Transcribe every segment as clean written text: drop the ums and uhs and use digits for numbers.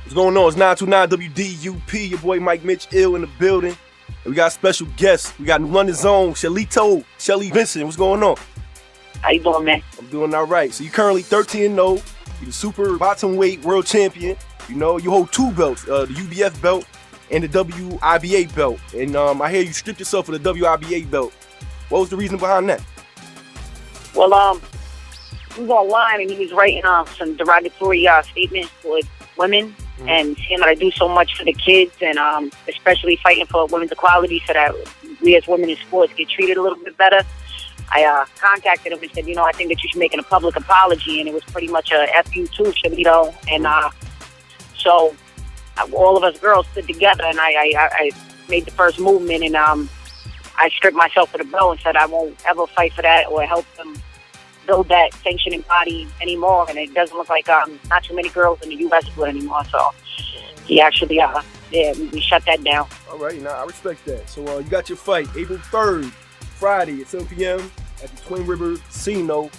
What's going on? It's 929 WDUP. Your boy Mike Mitch Ill in the building. And we got special guests. We got New London's own Shelito, Shelly Vincent. What's going on? How you doing, man? I'm doing all right. So you currently 13-0. You're the super bottom weight world champion. You know, you hold two belts, the UBF belt and the WIBA belt. And I hear you stripped yourself for the WIBA belt. What was the reason behind that? Well, he was online and he was writing some derogatory statements towards women and saying that I do so much for the kids and especially fighting for women's equality so that we as women in sports get treated a little bit better. I contacted him and said, I think that you should make a public apology, and it was pretty much a F you too, Shellito. And so all of us girls stood together and I made the first movement, and I stripped myself of the belt and said I won't ever fight for that or help them build that sanctioning body anymore. And it doesn't look like not too many girls in the U.S. do it anymore. So he actually, we shut that down. All right, I respect that. So you got your fight April 3rd, Friday at 7 p.m. at the Twin River Casino.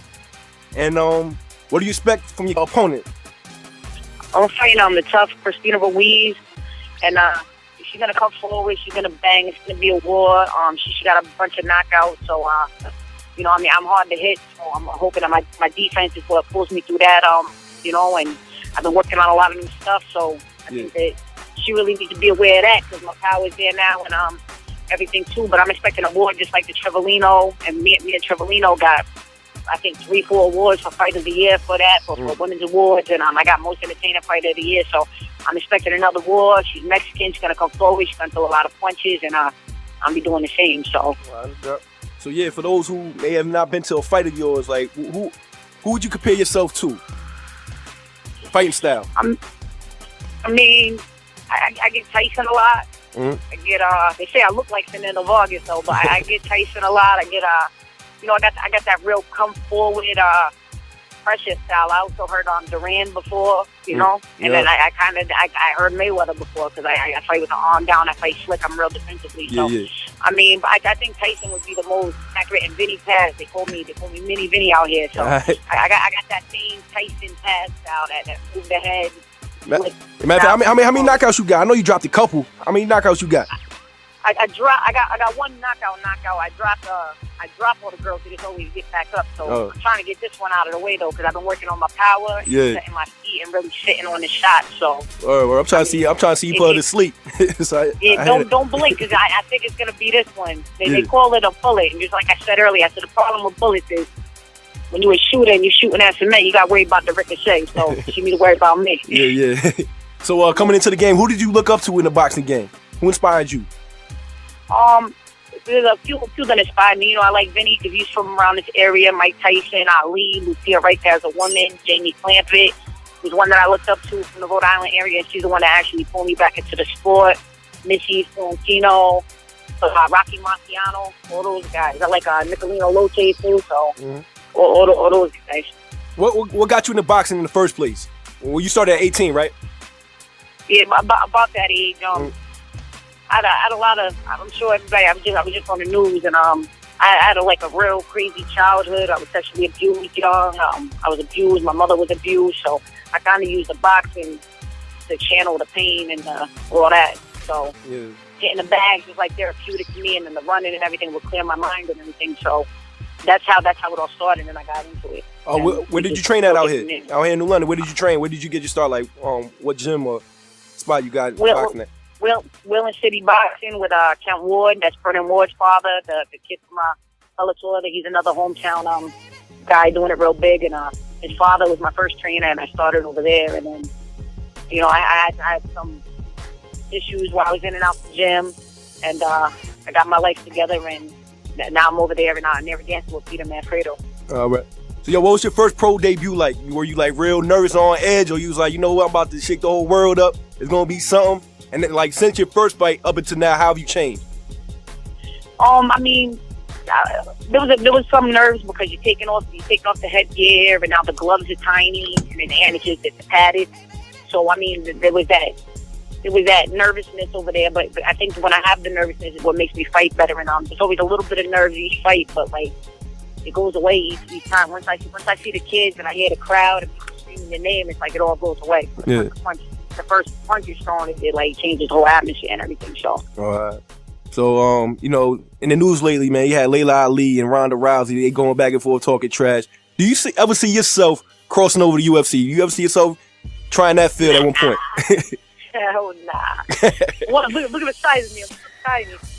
And what do you expect from your opponent? I'm fighting the tough Christina Ruiz, and she's gonna come forward. She's gonna bang. It's gonna be a war. She got a bunch of knockouts. So I'm hard to hit. So I'm hoping that my defense is what pulls me through that. And I've been working on a lot of new stuff. So I think that she really needs to be aware of that because my power is there now and everything too. But I'm expecting a war just like the Trevelino, and me and Trevelino got, I think, 3-4 awards for Fight of the Year for that, for Women's Awards, and I got Most Entertaining Fighter of the Year, so I'm expecting another war. She's Mexican, she's going to come forward, she's going to throw a lot of punches, and I'll be doing the same, so. So yeah, for those who may have not been to a fight of yours, like, who would you compare yourself to? Fighting style. I get Tyson a lot. I get, they say I look like Fernando Vargas, though, but I get Tyson a lot. I get, I got that real come forward, pressure style. I also heard Duran before, and then I heard Mayweather before because I fight with the arm down. I fight slick. I'm real defensively. So I think Tyson would be the most accurate. And Vinny Paz, they call me Mini Vinny out here. So I got that same Tyson Paz style that move the head. How many knockouts you got? I know you dropped a couple. How many knockouts you got? I got one knockout. I drop all the girls that just always get back up. So I'm trying to get this one out of the way though, because I've been working on my power, setting my feet, and really sitting on the shot. So I'm trying to see you put her to sleep. Don't blink, because I think it's gonna be this one. They call it a bullet, and just like I said earlier, I said the problem with bullets is when you're a shooter and you're shooting at cement, you got to worry about the ricochet. So you need to worry about me. Yeah. So coming into the game, who did you look up to in the boxing game? Who inspired you? There's a few that inspired me. I like Vinny because he's from around this area. Mike Tyson, Ali, Lucia right there as a woman, Jamie Clampett was one that I looked up to from the Rhode Island area, and she's the one that actually pulled me back into the sport. Missy Florentino, Rocky Marciano, all those guys. I like Nicolino Loche too, so all those guys. What got you into boxing in the first place? Well, you started at 18, right? Yeah, about that age. I had a lot of, I'm sure everybody, I was just on the news, and I had a real crazy childhood. I was sexually abused young. I was abused. My mother was abused, so I kind of used the boxing to channel the pain and all that. So getting the bags was therapeutic to me, and then the running and everything would clear my mind and everything. So that's how it all started, and I got into it. Where did you train at out here? Out here in New London, where did you train? Where did you get your start? What gym or spot you got boxing at? Willing City Boxing with Kent Ward. That's Brennan Ward's father, the kid from Bellator. He's another hometown guy doing it real big. And his father was my first trainer, and I started over there. And then, I had some issues while I was in and out the gym, and I got my life together, and now I'm over there, and I never danced with Peter Manfredo. All right. So, what was your first pro debut like? Were you real nervous, on edge, or you was I'm about to shake the whole world up? It's gonna be something. And then, since your first fight up until now, how have you changed? There was some nerves because you're taking off the headgear, and now the gloves are tiny, and then it's padded. So there was that nervousness over there. But I think when I have the nervousness is what makes me fight better. And there's always a little bit of nerves each fight, but it goes away each time. Once I see the kids and I hear the crowd and people screaming their name, it's it all goes away. Yeah. the first punch is thrown, it like changes the whole atmosphere and everything. So. All right. So, you know, in the news lately, man, you had Layla Ali and Ronda Rousey. They going back and forth talking trash. Do you ever see yourself crossing over to UFC? You ever see yourself trying that field at one point? Hell nah. Well, look at the size of me.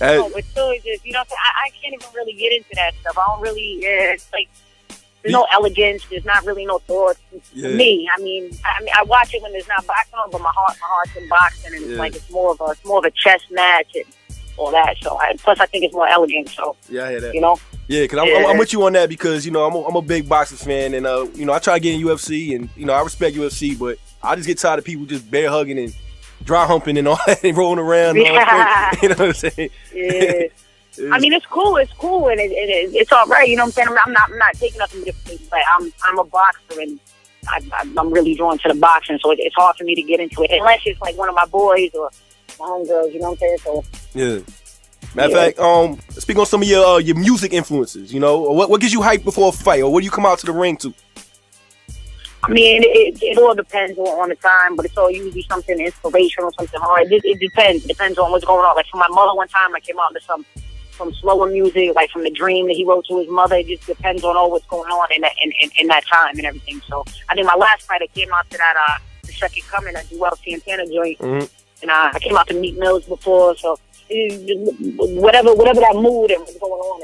No, but still, just, you know, I can't even really get into that stuff. I don't really. It's like there's no elegance. There's not really no thoughts. For me, I mean, I watch it when there's not boxing on, but my heart's in boxing, and it's like it's more of a chess match and all that. So plus I think it's more elegant. So yeah, I hear that. You know. Yeah, because I'm with you on that because, you know, I'm a big boxing fan and, you know, I try to get in UFC and, you know, I respect UFC, but I just get tired of people just bear hugging and dry humping and all that and rolling around. And all that. You know what I'm saying? Yeah. I mean, it's cool and it's all right. You know what I'm saying? I'm not taking nothing different, but I'm a boxer and I'm really drawn to the boxing, so it's hard for me to get into it unless it's like one of my boys or my homegirls. You know what I'm saying? So yeah. Matter of fact, speak on some of your music influences. You know, what gets you hyped before a fight, or what do you come out to the ring to? I mean, it all depends on the time, but it's all usually something inspirational, something hard. It depends. It depends on what's going on. Like for my mother, one time I came out to some slower music, like from the dream that he wrote to his mother. It just depends on all what's going on in that time and everything. So I think my last fight, I came out to that the Second Coming, that Joel Santana joint, and I came out to Meek Mills before. So whatever that mood and what's going on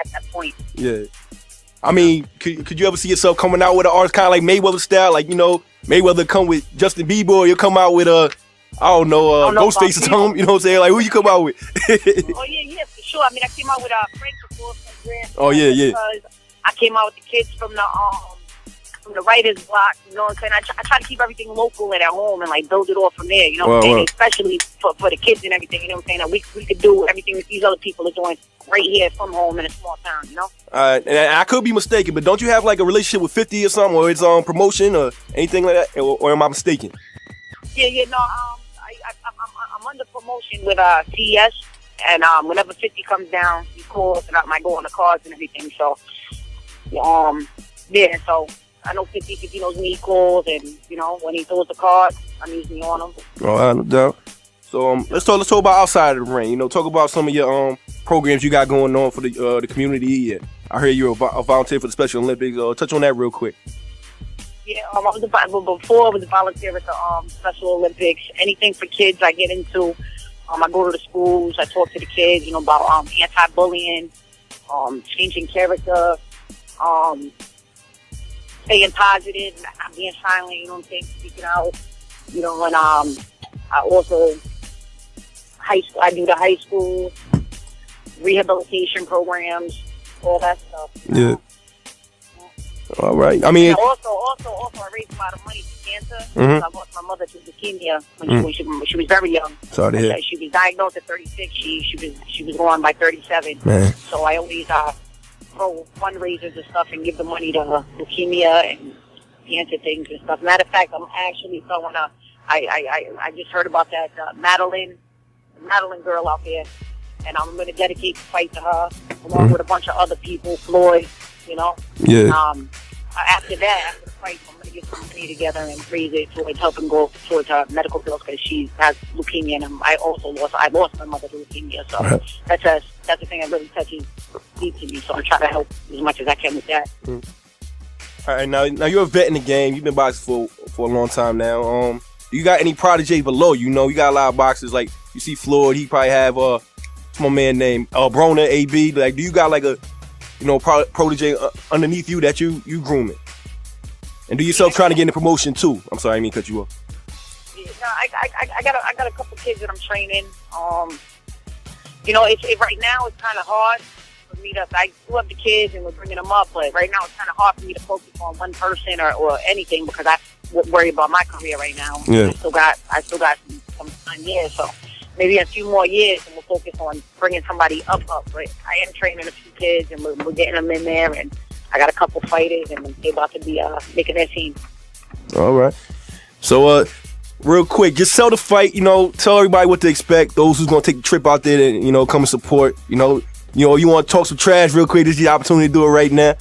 at that point. Yeah. I mean, could you ever see yourself coming out with an artist kind of like Mayweather style? Like, you know, Mayweather come with Justin Bieber, or you'll come out with Ghostface or something. You know what I'm saying? Like, who you come out with? Oh yeah, for sure. I mean, I came out with Frank before. Oh yeah. Because I came out with the kids from the writer's block. You know what I'm saying? I try to keep everything local and at home and like build it all from there. You know what I'm saying? Especially for the kids and everything. You know what I'm saying? That we could do everything that these other people are doing right here from home in a small town. You know? And I could be mistaken, but don't you have like a relationship with 50 or something, or it's on promotion or anything like that, or am I mistaken? Yeah. No, I'm under promotion with CES, and whenever 50 comes down, he calls, and I might go on the cards and everything. So, yeah. So I know 50 knows me. He calls, and you know when he throws the cards, I'm usually on them. Oh, no doubt. So let's talk about outside of the ring. You know, talk about some of your programs you got going on for the community. Yeah. I heard you're a volunteer for the Special Olympics. Touch on that real quick. Yeah, before I was a volunteer at the Special Olympics. Anything for kids I get into. I go to the schools. I talk to the kids, you know, about anti-bullying, changing character, staying positive, not being silent. You know what I'm saying? Speaking out. You know, and I also I do the high school rehabilitation programs, all that stuff. Yeah. All right. I mean, and also, I raised a lot of money for cancer. I lost my mother to leukemia when she was very young. Sorry to hear. She was diagnosed at 36. She was gone by 37. Man. So I always throw fundraisers and stuff and give the money to leukemia and cancer things and stuff. Matter of fact, I'm actually throwing I just heard about that Madeline girl out there, and I'm going to dedicate the fight to her along with a bunch of other people, Floyd, you know. Yeah. After the fight, I'm going to get some money together and raise it towards helping go towards her medical bills because she has leukemia, and I lost my mother to leukemia, so that's the thing that really touches deep to me. So I try to help as much as I can with that. All right, now you're a vet in the game. You've been boxing for a long time now. You got any protege below you? Know you got a lot of boxers like you see Floyd. He probably have my man named Broner AB. Like, do you got like a protege underneath you that you grooming? And do yourself trying to get into promotion too? I'm sorry, I mean cut you off. Yeah, no, I got a couple kids that I'm training. You know, right now it's kind of hard for me I grew up the kids and we're bringing them up, but right now it's kind of hard for me to focus on one person or anything because I worry about my career right now. Yeah. I still got some time here, so maybe in a few more years and we'll focus on bringing somebody up. But I am training a few kids and we're getting them in there, and I got a couple fighters and they're about to be making their team. All right. So real quick, just sell the fight. You know, tell everybody what to expect. Those who's gonna take the trip out there and come and support. You want to talk some trash real quick. This is the opportunity to do it right now.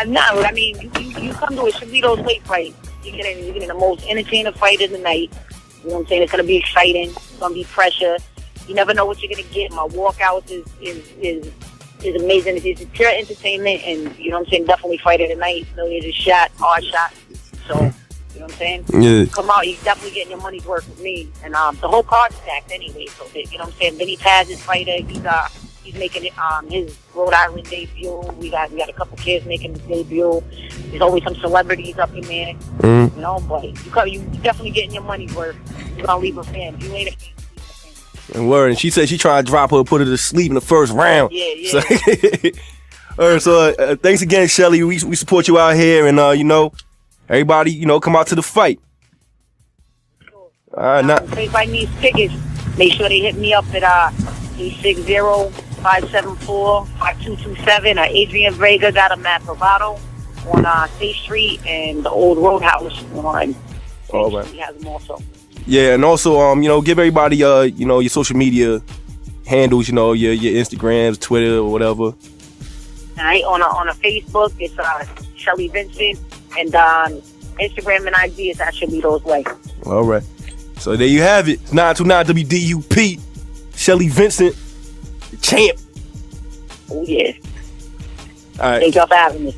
No, I mean, you come to a Shelito's weight fight. You're getting the most entertaining fight of the night. You know what I'm saying? It's gonna be exciting. It's gonna be pressure. You never know what you're gonna get. My walkouts is amazing. It's pure entertainment, and you know what I'm saying. Definitely fight of the night. Millions a shot, hard shot. So you know what I'm saying. Yeah. Come out. You're definitely getting your money's worth with me. And the whole card's stacked anyway. So you know what I'm saying. Vinny Paz is fighter. He's making it his Rhode Island debut. We got a couple kids making his debut. There's always some celebrities up in there. Mm. You know, but you definitely getting your money's worth. You're gonna leave a fan. If you ain't a fan, leave a fan. And word, and she said she tried to drop her, put her to sleep in the first round. Yeah. So, all right, so thanks again, Shelly. We support you out here, and you know, everybody, you know, come out to the fight. Sure. All right, now. If anybody needs tickets, make sure they hit me up at 860-574-5227. Adrian Vega got him at Bravado on State Street and the old Roadhouse on. All right. He has them also. Yeah, and also, you know, give everybody, you know, your social media handles, you know, your Instagrams, Twitter, or whatever. All right, on a Facebook, it's Shelly Vincent, and Instagram and IG is at Shellito's Way. All right. So there you have it. 929 WDUP. Shelly Vincent, the champ. Oh, yeah. All right. Thank y'all for having me.